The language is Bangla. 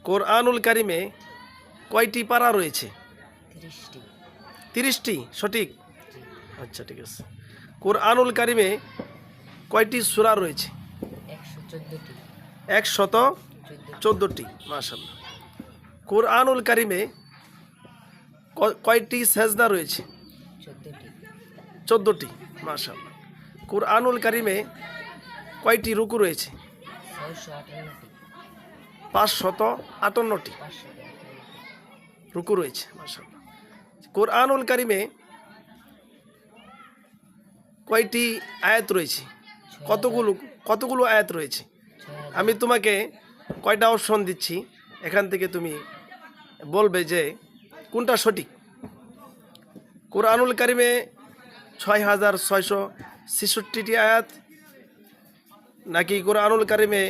কোরআনুল কারিমে কয়টি পারা রয়েছে? 30টি। 30টি সঠিক। জি। আচ্ছা, ঠিক আছে। কোরআনুল কারিমে কয়টি সূরা রয়েছে? 114টি। 114টি। মাশাআল্লাহ। কোরআনুল কারিমে কয়টি সেজদা রয়েছে? 14টি। 14টি। মাশাআল্লাহ। কোরআনুল কারিমে কয়টি রুকু রয়েছে? 658টি। 558টি 558টি। রুকু রয়েছে। মাশাআল্লাহ। কোরআনুল কারিমে কয়টি আয়াত রয়েছে? কতগুলো আয়াত রয়েছে? 6000। আমি তোমাকে কয়টা অপশন দিচ্ছি, এখান থেকে তুমি বলবে যে কোনটা সঠিক। কোরআনুল কারিমে 6666টি আয়াত, নাকি কোরআনুল কারিমে